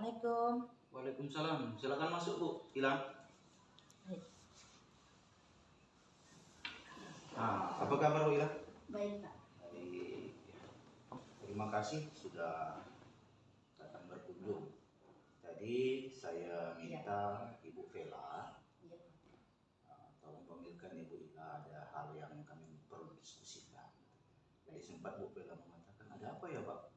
Assalamualaikum. Waalaikumsalam. Silakan masuk, Bu. Hilang. Baik. Apa kabar, Bu Hilang? Baik, Pak. Baik. Terima kasih sudah datang berkunjung. Tadi saya minta Ibu Vela, Iya. tolong panggilkan Ibu Ila, ada hal yang kami perlu diskusikan. Jadi sempat Bu Vela mengatakan, ada apa ya, Pak?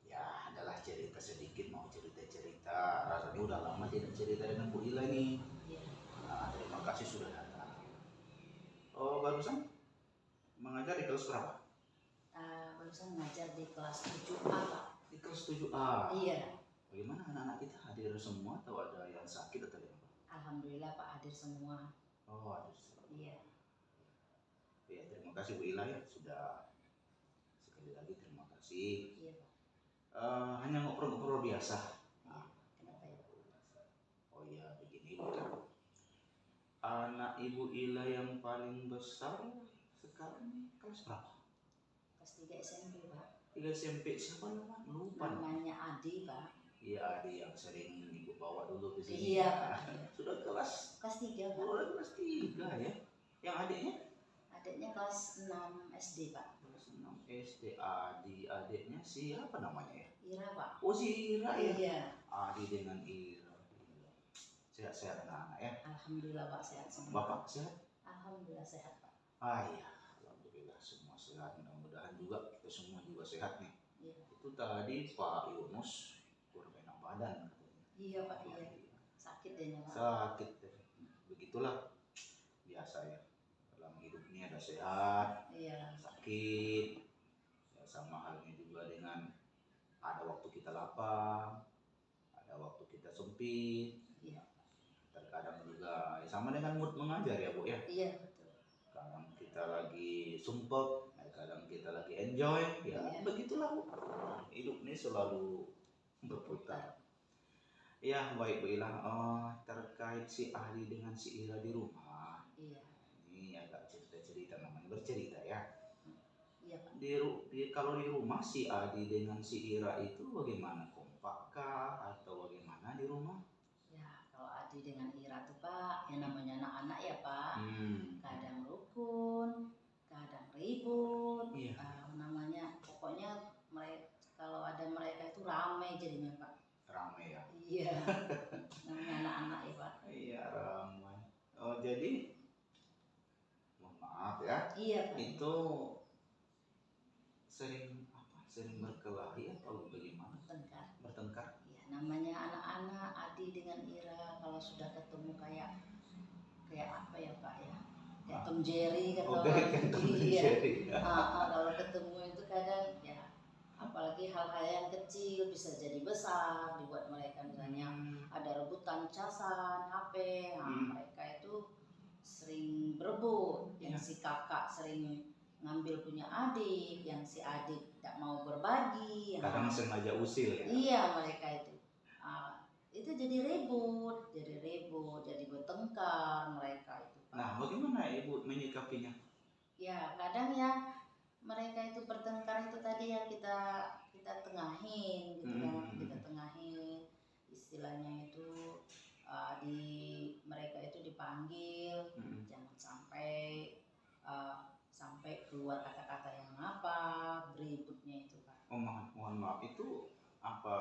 Ya, adalah cerita sedikit, mau cerita-cerita. Rasanya udah lama tidak cerita dengan Bu Ila nih. Iya. Terima kasih sudah datang. Oh, barusan mengajar di kelas berapa? Barusan ngajar di kelas 7A, Pak. Di kelas 7A. Iya. Bagaimana anak-anak kita hadir semua atau ada yang sakit atau yang apa? Alhamdulillah, Pak, hadir semua. Oh, hadir semua. Iya. Ya, terima kasih Bu Ila ya, sudah sekali lagi terima kasih. Iya, Pak. Hanya ngobrol-ngobrol biasa. Kenapa ya? Oh iya, begini Bu Ila. Anak Ibu Ila yang paling besar sekarang ini kelas berapa? Kelas 3 SMP, Pak. 3 SMP, siapa namanya? Lupa. Namanya Adi, Pak. Iya, Adi yang sering Ibu bawa dulu ke sini. Iya, Pak. Sudah kelas 3, Pak. Sudah kelas 3 ya. Yang adiknya? Adiknya kelas 6 SD, Pak. Kelas 6 SD. Adiknya siapa namanya ya? Ira, Pak. Oh, si Ira ya? Iya. Adi dengan Ira. Sehat-sehat anak-anak ya? Alhamdulillah, Pak, sehat semua. Bapak sehat? Alhamdulillah sehat, Pak. Iya, alhamdulillah semua sehat. Mudah-mudahan juga kita semua juga sehat nih. Iya. Itu tadi Pak Yunus kurang enak badan katanya. Iya, Pak, iya. Sakit deh, Pak. Sakit deh. Begitulah biasa ya. Dalam hidup ini ada sehat, Iya. sakit. Ya, sama halnya juga dengan ada waktu kita lapang, ada waktu kita sempit. Iya. Terkadang juga sama dengan mood mengajar ya Bu ya. Iya, betul. Kadang kita lagi sumpek, kadang kita lagi enjoy, ya begitulah Bu. Hidup ini selalu berputar. Ya baik Bu Ila, terkait si Ahli dengan si Ira di rumah. Iya. Ini agak cerita-cerita, namanya bercerita ya. Iya, Pak. Kalau di rumah si Adi dengan si Ira itu bagaimana? Kompakkah atau bagaimana di rumah? Ya, kalau Adi dengan Ira tuh, Pak, yang namanya anak-anak ya, Pak. Kadang rukun, kadang ribut. Iya. Namanya pokoknya kalau ada mereka itu ramai jadinya, Pak. Ramai ya? Iya. Namanya anak-anak ya, Pak. Iya, ramai. Oh, jadi mohon maaf ya. Iya, Pak. Itu sering berkelahi atau bagaimana? Bertengkar. Iya, namanya anak-anak Adi dengan Ira kalau sudah ketemu kayak apa ya, Pak ya? Kayak Tom Jerry kan kalau kalau ketemu itu kadang ya, apalagi hal-hal yang kecil bisa jadi besar dibuat mereka, misalnya ada rebutan casan HP, mereka itu sering berebut, yang si kakak sering ngambil punya adik, yang si adik tidak mau berbagi, kadang sengaja usil ya. Iya, mereka itu jadi ribut, jadi bertengkar mereka itu. Nah, bagaimana Ibu menyikapinya? Ya, kadang ya mereka itu bertengkar itu tadi ya kita tengahin gitu kan, kita tengahin, istilahnya itu mereka itu dipanggil, jangan sampai keluar kata-kata yang beributnya itu, Pak. Oh, mohon maaf, itu apa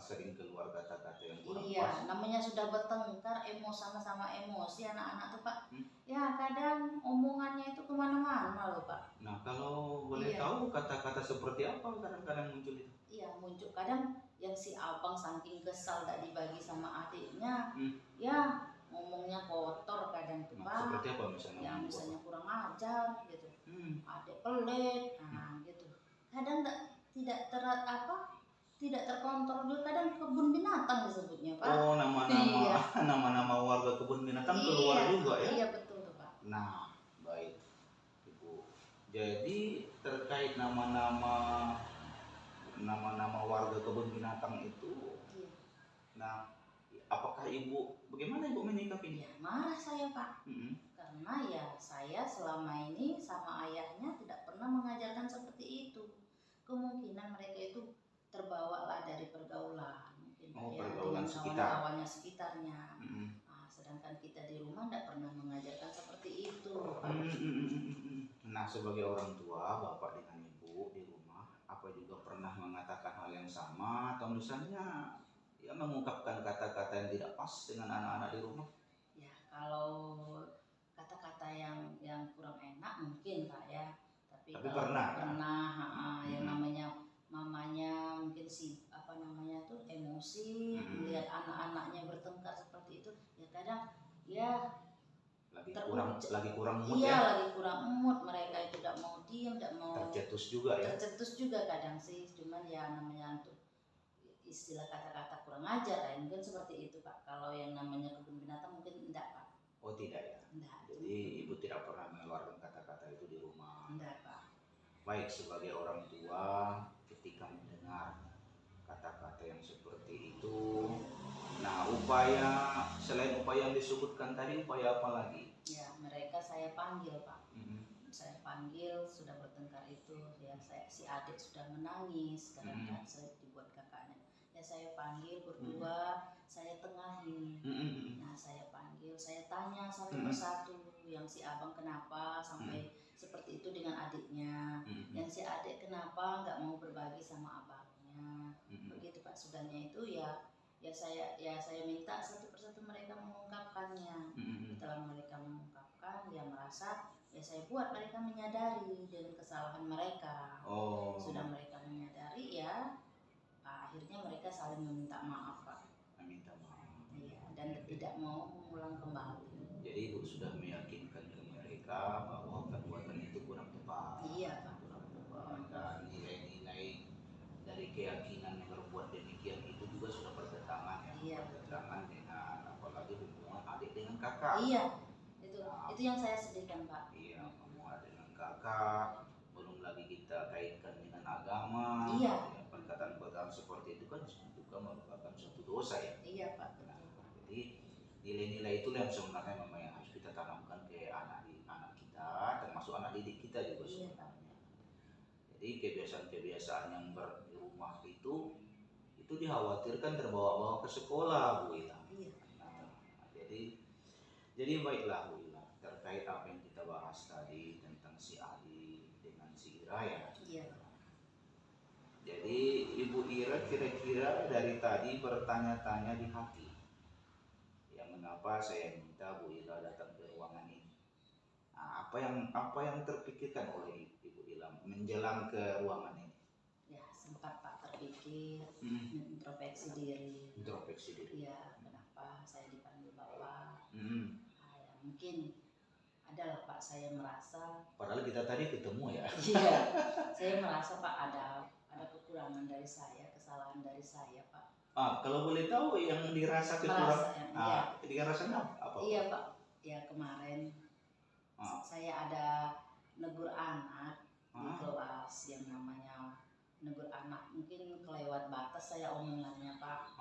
sering keluar kata-kata yang kurang pas? Iya, namanya sudah bertengkar, sama-sama emosi anak-anak tuh, Pak. Ya, kadang omongannya itu kemana-mana loh, Pak. Nah, kalau boleh tahu kata-kata seperti apa kadang-kadang muncul itu? Iya, muncul kadang yang si abang saking kesal gak dibagi sama adiknya, ya ngomongnya kotor kadang tuh, Pak. Seperti apa misalnya? Yang misalnya kurang ajar gitu, adik pelit, gitu. Kadang tidak terkontrol juga, kadang kebun binatang disebutnya, Pak. Oh, nama-nama warga kebun binatang keluar juga ya? Iya, betul tuh, Pak. Nah, baik Ibu. Jadi terkait nama-nama warga kebun binatang itu, nah, apakah bagaimana Ibu menyikapinya? Ya, marah saya, Pak. Karena ya saya selama ini sama ayahnya tidak pernah mengajarkan seperti itu. Kemungkinan mereka itu terbawalah dari pergaulan, mungkin pergaulan kawan-kawannya sekitarnya. Mm. Nah, sedangkan kita di rumah tidak pernah mengajarkan seperti itu. Nah, sebagai orang tua, bapak dengan ibu di rumah, apa juga pernah mengatakan hal yang sama atau misalnya ya mengungkapkan kata-kata yang tidak pas dengan anak-anak di rumah? Ya, kalau kata-kata yang kurang enak mungkin Pak ya. Tapi kalau pernah yang namanya mamanya mungkin apa namanya tuh emosi melihat anak-anaknya bertengkar seperti itu, ya kadang ya lagi kurang mood iya, ya. lagi kurang mood, mereka itu tidak mau diam, tidak mau Tercetus juga ya. Tercetus juga kadang sih, cuman ya namanya untuk istilah kata-kata kurang ajar ya, mungkin seperti itu Pak. Kalau yang namanya kebun binatang mungkin enggak Pak. Oh tidak ya. Enggak. Jadi ibu tidak pernah mengeluarkan kata-kata itu di rumah. Enggak Pak. Baik, sebagai orang tua ketika mendengar kata-kata yang seperti itu, nah selain upaya yang disebutkan tadi, upaya apa lagi? Ya, mereka saya panggil Pak. Saya panggil, sudah bertengkar itu ya, si adik sudah menangis karena saya dibuat kakaknya. Ya saya panggil berdua, saya tengahi. Nah saya panggil, saya tanya satu persatu, yang si abang kenapa sampai seperti itu dengan adiknya, yang si adik kenapa nggak mau berbagi sama abangnya, begitu Pak. Sudahnya itu ya saya minta satu persatu mereka mengungkapkannya. Setelah mereka mengungkapkan, dia merasa ya saya buat mereka menyadari dengan kesalahan mereka. Sudah mereka menyadari ya, akhirnya mereka saling meminta maaf Pak. Meminta maaf. Iya, dan tidak mau mengulang kembali. Jadi ibu sudah meyakinkan ke mereka bahwa perbuatan itu kurang tepat. Iya Pak, kurang tepat. Dan nilai-nilai dari keyakinan yang berbuat demikian itu juga sudah bertentangan ya. Iya. Bertentangan dengan apalagi hubungan adik dengan kakak. Iya. Itu yang saya sedihkan Pak. Iya, hubungan dengan kakak, belum lagi kita kaitkan dengan agama. Iya. Ya, perkataan-perkataan seperti itu kan juga merupakan suatu dosa ya. Iya Pak. Nah, jadi nilai-nilai itu yang sebenarnya memang yang harus kita tanamkan ke anak kita, termasuk anak didik kita juga sebenarnya. Jadi kebiasaan-kebiasaan yang di rumah itu dikhawatirkan terbawa-bawa ke sekolah, Bu Ila. Iya. Nah, jadi baiklah Bu Ila, terkait apa yang kita bahas tadi tentang si Ali dengan si Ira ya. Iya. Jadi Ibu Ira kira-kira dari tadi bertanya-tanya di hati, ya mengapa saya minta Bu Ila datang ke ruangan ini. Nah, apa yang terpikirkan oleh Ibu Ila menjelang ke ruangan ini? Ya sempat Pak terpikir, introspeksi diri. Introspeksi diri. Ya kenapa saya dipanggil Bapak? Ya, mungkin adalah Pak, saya merasa. Padahal kita tadi ketemu ya. Iya, saya merasa Pak ada kekurangan dari saya, kesalahan dari saya Pak. Kalau boleh tahu yang dirasa kekurangan, dirasa apa? Iya Pak, ya kemarin saya ada negur anak di kelas yang namanya negur anak, mungkin kelewat batas saya omongannya Pak.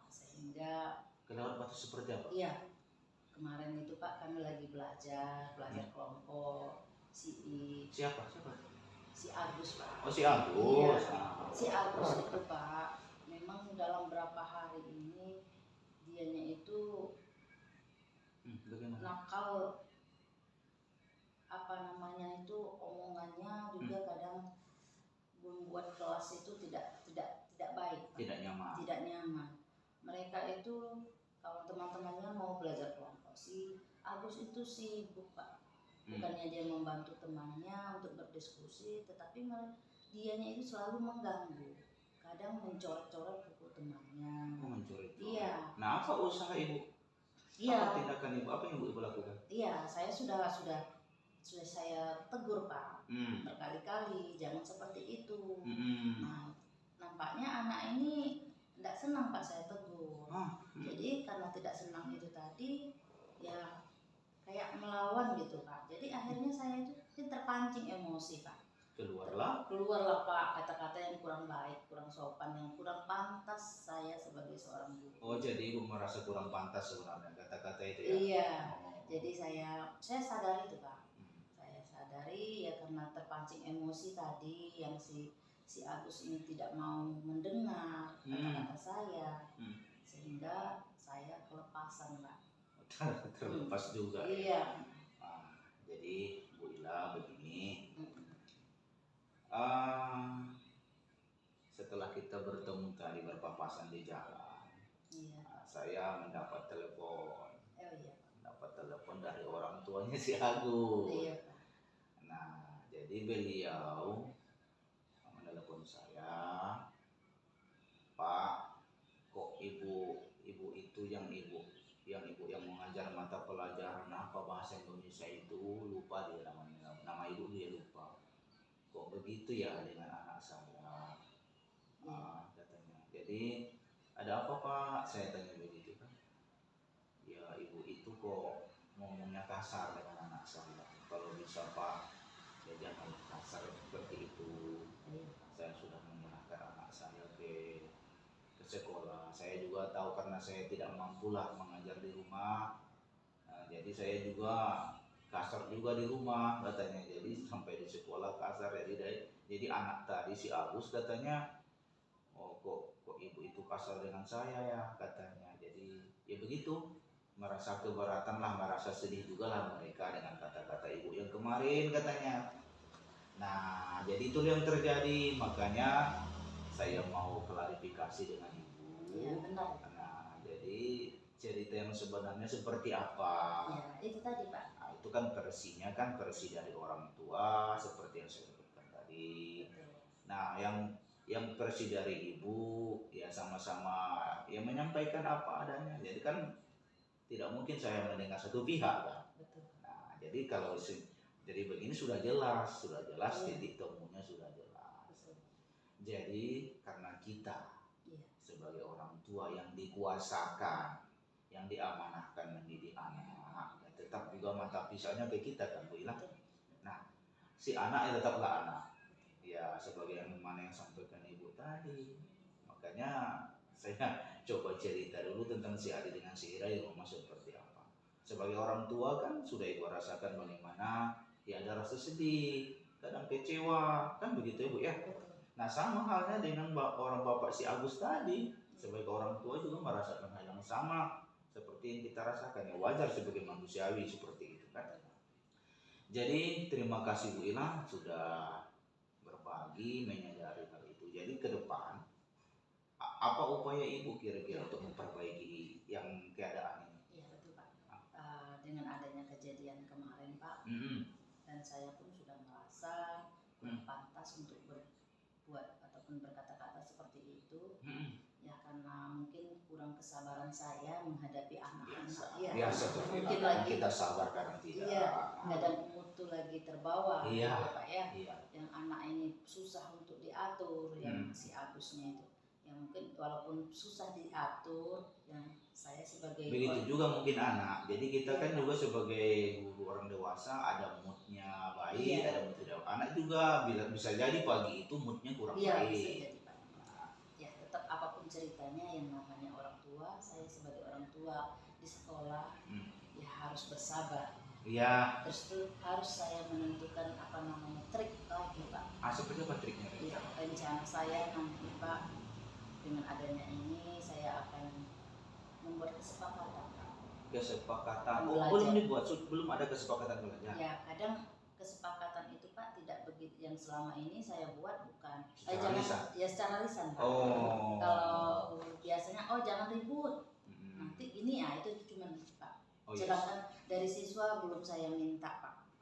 Sehingga kelewat batas seperti apa? Iya, kemarin itu Pak kami lagi belajar kelompok Siapa? Si Agus Pak. Oh si Agus. Iya, si Agus itu Pak, memang dalam berapa hari ini dianya itu nakal, apa namanya itu, omongannya juga kadang membuat kelas itu tidak baik Pak. Tidak nyaman. Mereka itu kalau teman-temannya mau belajar kelompok, si Agus itu sibuk Pak. Bukannya dia membantu temannya untuk berdiskusi, tetapi dianya itu selalu mengganggu. Kadang mencoret-coret buku temannya. Mencoret. Iya. Nah, apa usaha Ibu? Iya. Apa tindakan Ibu? Apa yang Ibu lakukan? Iya, saya sudah saya tegur Pak berkali-kali, jangan seperti itu. Nah, nampaknya anak ini tidak senang Pak saya tegur. Jadi karena tidak senang itu tadi, ya kayak melawan gitu Pak. Jadi akhirnya saya itu terpancing emosi Pak. Keluarlah Pak kata-kata yang kurang baik, kurang sopan, yang kurang pantas saya sebagai seorang guru. Oh jadi Ibu merasa kurang pantas sebenarnya kata-kata itu ya? Iya. Jadi saya sadari itu Pak. Saya sadari ya karena terpancing emosi tadi, yang si Agus ini tidak mau mendengar kata-kata saya. sehingga saya kelepasan Pak. Terlepas juga ya. Iya. Jadi Bu Ila begini, setelah kita bertemu tadi berpapasan di jalan, saya mendapat telepon. Mendapat telepon dari orang tuanya si Agus. Iya. Nah, jadi beliau menelepon saya, Pak, kok ibu itu yang mengajar mata pelajaran apa bahasa Indonesia itu lupa dia namanya, nama ibu dia lupa. Kok begitu ya dengan anak saya? Katanya. Jadi ada apa Pak? Saya tanya begitu kan. Ya ibu itu kok ngomongnya kasar dengan anak saya. Kalau bisa Pak, ya jangan kasar seperti itu. Saya sudah menyerahkan anak saya ke sekolah. Saya juga tahu karena saya tidak mampulah mengajar di rumah. Nah, jadi saya juga kasar juga di rumah katanya. Jadi sampai di sekolah kasar. Jadi anak tadi si Agus katanya, oh kok ibu itu kasar dengan saya ya katanya. Jadi ya begitu, merasa keberatan lah, merasa sedih juga lah mereka dengan kata-kata ibu yang kemarin katanya. Nah jadi itu yang terjadi, makanya saya mau klarifikasi dengan ibu. Ya, benar. Nah jadi cerita yang sebenarnya seperti apa? Ya itu tadi Pak. Nah, itu kan versinya kan versi dari orang tua seperti yang saya sebutkan tadi. Nah yang versi dari ibu ya sama-sama ya menyampaikan apa adanya. Jadi kan tidak mungkin saya mendengar satu pihak kan. Nah jadi kalau jadi begini sudah jelas titik temunya sudah jelas. Jadi karena kita sebagai orang tua yang dikuasakan, yang diamanahkan mendidik anak, ya tetap juga mata pisaunya ke kita kan Bu Ila. Nah si anak ya tetaplah anak. Ya sebagai yang mana yang sampaikan ibu tadi, makanya saya coba cerita dulu tentang si Adi dengan si Ira di rumah seperti apa. Sebagai orang tua kan sudah ibu rasakan bagaimana ya ada rasa sedih, kadang kecewa, kan begitu ya Bu ya. Nah sama halnya dengan orang bapak si Agus tadi, sebagai orang tua juga merasakan hal yang sama seperti yang kita rasakan, ya wajar sebagai manusiawi seperti itu kan. Jadi terima kasih Bu Ila sudah berbagi menyadari hal itu. Jadi ke depan apa upaya ibu kira-kira untuk memperbaiki yang keadaan ini? Iya betul Pak. Dengan adanya kejadian kemarin Pak, dan saya pun sudah merasa pantas untuk berbuat ataupun berkata-kata seperti itu. Ya karena mungkin kurang kesabaran saya menghadapi anak-anak. Biasa mungkin lagi kita sabar kadang tidak. Iya, kadang mutu lagi terbawa. Iya, ya Pak ya. Iya. Yang anak ini susah untuk diatur, yang si Agusnya itu. Yang mungkin walaupun susah diatur, yang saya sebagai begitu juga mungkin anak. Jadi kita kan juga sebagai guru orang dewasa ada moodnya baik, ada mood tidak. Anak juga bisa jadi pagi itu moodnya kurang baik. Bisa jadi Pak. Ya tetap apapun ceritanya yang namanya orang tua, saya sebagai orang tua di sekolah ya harus bersabar. Iya. Terus itu harus saya menentukan apa namanya trik lagi Pak. Seperti apa triknya? Ya, rencana saya nanti Pak, dengan adanya ini saya akan membuat kesepakatan. Belum dibuat, belum ada kesepakatan belajar. Ya kadang kesepakatan itu Pak tidak begitu, yang selama ini saya buat bukan secara lisan Pak. Kalau biasanya jangan ribut, nanti ini ya itu cuma Pak. Sedangkan dari siswa belum saya minta Pak.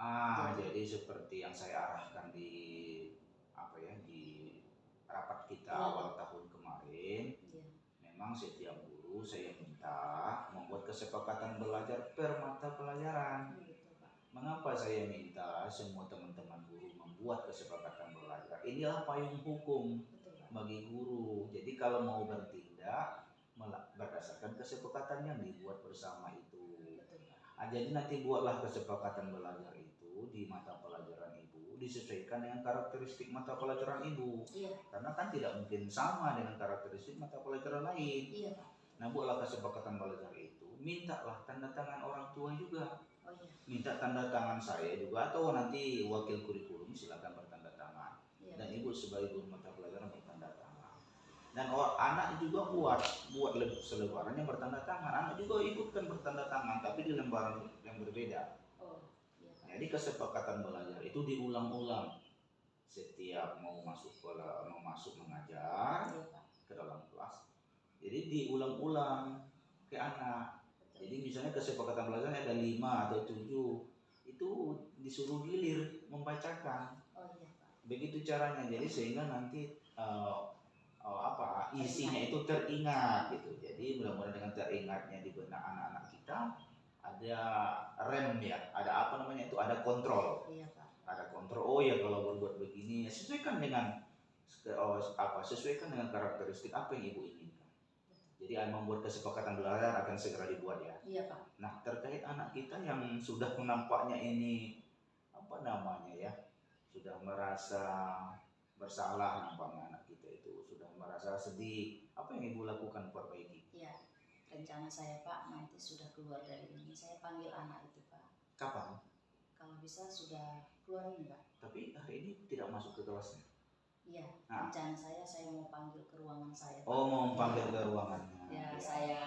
Jadi seperti yang saya arahkan di rapat kita awal tahun kemarin, memang setiap guru saya minta membuat kesepakatan belajar per mata pelajaran. Mengapa saya minta semua teman-teman guru membuat kesepakatan belajar? Inilah payung hukum bagi guru. Jadi kalau mau bertindak berdasarkan kesepakatan yang dibuat bersama itu. Jadi nanti buatlah kesepakatan belajar itu di mata pelajaran ibu disesuaikan dengan karakteristik mata pelajaran ibu. Karena kan tidak mungkin sama dengan karakteristik mata pelajaran lain. Nah buatlah kesepakatan belajar itu, mintalah tanda tangan orang tua juga. Minta tanda tangan saya juga atau nanti wakil kurikulum silakan bertanda tangan. Dan ibu sebagai guru mata pelajaran bertanda tangan. Dan anak juga buat selebaran yang bertanda tangan. Anak juga ikutkan bertanda tangan, tapi di lembaran yang berbeda. Oh, iya Pak. Jadi kesepakatan belajar itu diulang-ulang setiap mau masuk mengajar Iya Pak. ke dalam kelas. Jadi diulang-ulang ke anak. Jadi misalnya kesepakatan belajarnya ada 5 atau 7, itu disuruh gilir membacakan. Oh iya Pak. Begitu caranya. Jadi sehingga nanti isinya itu teringat gitu. Jadi mudah-mudahan dengan teringatnya di benak anak-anak kita ada rem ya, ada apa namanya itu, ada kontrol. Iya Pak. Ada kontrol. Oh ya kalau berbuat begini sesuaikan dengan sesuaikan dengan karakteristik apa yang ibu inginkan. Jadi membuat kesepakatan belajar akan segera dibuat ya. Iya Pak. Nah terkait anak kita yang sudah nampaknya ini apa namanya ya, sudah merasa bersalah, nampaknya anak kita itu sudah merasa sedih, apa yang ibu lakukan perbaiki? Iya, rencana saya Pak nanti sudah keluar dari ini saya panggil anak itu Pak. Kapan? Kalau bisa sudah keluar ini Pak. Tapi hari ini tidak masuk ke kelasnya. Iya, rencana saya mau panggil ke ruangan saya Pak. Oh, mau panggil ke ruangannya. Ya, saya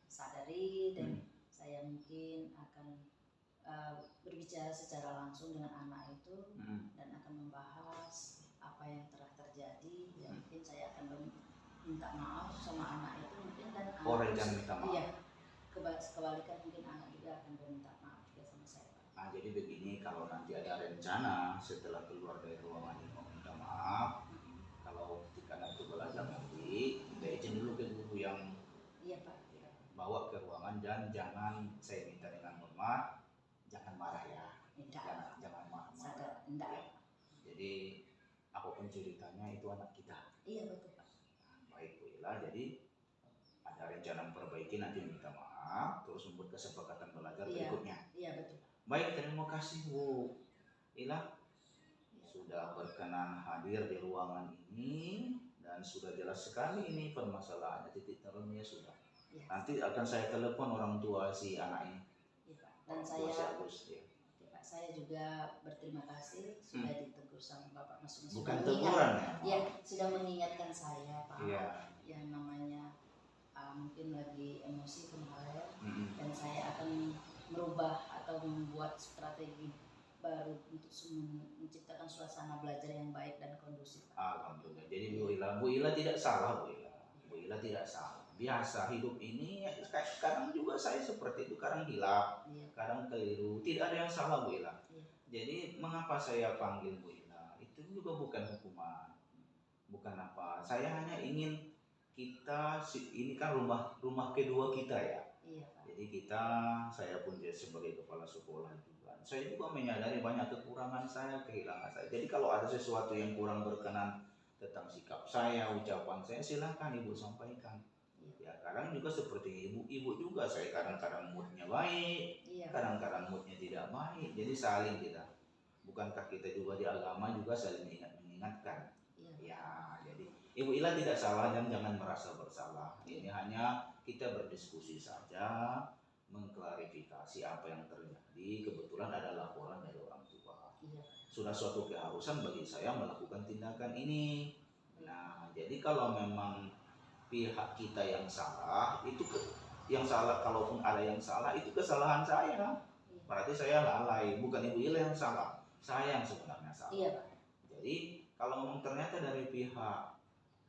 sadari dan saya mungkin akan berbicara secara langsung dengan anak itu dan akan membahas apa yang telah terjadi. Ya, mungkin saya akan minta maaf sama anak itu mungkin, dan rencana minta maaf. Iya, kebalikan mungkin anak juga akan meminta maaf juga sama saya Pak. Nah jadi begini, kalau nanti ada rencana setelah keluar dari ruangan ini mau minta maaf, kalau ketika anak itu belajar nanti kita izin dulu ke guru yang iya Pak ya, bawa ke ruangan, dan jangan, saya minta dengan hormat, jangan marah ya. Jangan marah. Enggak. Ya. Jadi apapun ceritanya itu anak kita. Iya betul Pak. Baik Bu Ila, jadi ada rencana memperbaiki, nanti minta maaf, terus membuat kesepakatan belajar berikutnya. Iya betul. Baik, terima kasih Bu Ila sudah berkenan hadir di ruangan ini, dan sudah jelas sekali ini permasalahannya, titik terangnya sudah. Ya. Nanti akan saya telepon orang tua si anak ini. Iya Pak. Dan saya juga berterima kasih sudah ditegur sama Bapak Mas. Bukan teguran ya? Iya, sudah mengingatkan saya Pak. Iya. Yang namanya mungkin lagi emosi kemarin, dan saya akan merubah atau membuat strategi baru untuk menciptakan suasana belajar yang baik dan kondusif. Alhamdulillah. Jadi Bu Ila tidak salah, Bu Ila tidak salah. Biasa hidup ini, kadang juga saya seperti itu, kadang hilaf, kadang keliru. Tidak ada yang salah Bu Ila. Jadi mengapa saya panggil Bu Ila? Itu juga bukan hukuman, bukan apa. Saya hanya ingin kita, ini kan rumah kedua kita ya. Iya Pak. Jadi saya pun sebagai kepala sekolah juga, saya juga menyadari banyak kekurangan saya, kehilangan saya. Jadi kalau ada sesuatu yang kurang berkenan tentang sikap saya, ucapan saya, silahkan Ibu sampaikan. Ya kadang juga seperti ibu juga, saya kadang-kadang moodnya baik, kadang-kadang moodnya tidak baik. Jadi saling kita, bukankah kita juga di agama juga saling mengingatkan. Ya, jadi Ibu Ila tidak salah dan jangan merasa bersalah. Ini hanya kita berdiskusi saja, mengklarifikasi apa yang terjadi. Kebetulan ada laporan dari orang tua. Sudah suatu keharusan bagi saya melakukan tindakan ini. Nah, jadi kalau memang pihak kita yang salah, itu yang salah, kalaupun ada yang salah itu kesalahan saya. Berarti saya lalai, bukan Ibu Ila yang salah. Saya yang sebenarnya salah. Iya, Pak. Jadi kalau memang ternyata dari pihak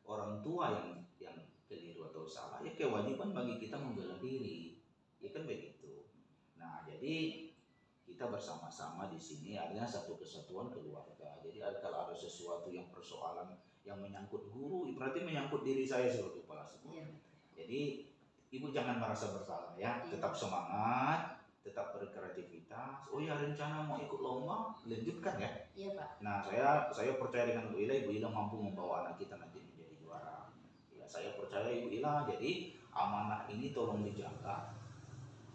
orang tua yang keliru atau salah, ya kewajiban bagi kita membela diri, ya kan begitu. Nah jadi kita bersama-sama di sini adanya satu kesatuan keluarga. Jadi kalau ada sesuatu yang persoalan yang menyangkut guru, berarti menyangkut diri saya sebagai kepala sekolah. Jadi Ibu jangan merasa bersalah ya, tetap semangat, tetap berkreativitas. Oh ya, rencana mau ikut lomba, lanjutkan ya. Iya Pak. Nah saya percaya dengan Bu Ila mampu membawa anak kita nanti menjadi juara. Ya saya percaya Ibu Ila, jadi amanah ini tolong dijaga.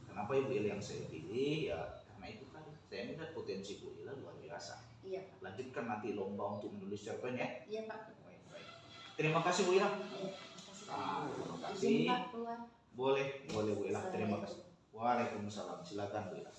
Kenapa Ibu Ila yang saya pilih? Ya karena itu tadi, saya melihat potensi Bu Ila luar biasa. Iya Pak. Lanjutkan nanti lomba untuk menulis cerpen ya. Iya Pak. Baik. Terima kasih Bu Ila. Terima kasih. Terima kasih. Boleh Bu Ila. Terima kasih. Waalaikumsalam. Silakan Bu Ila.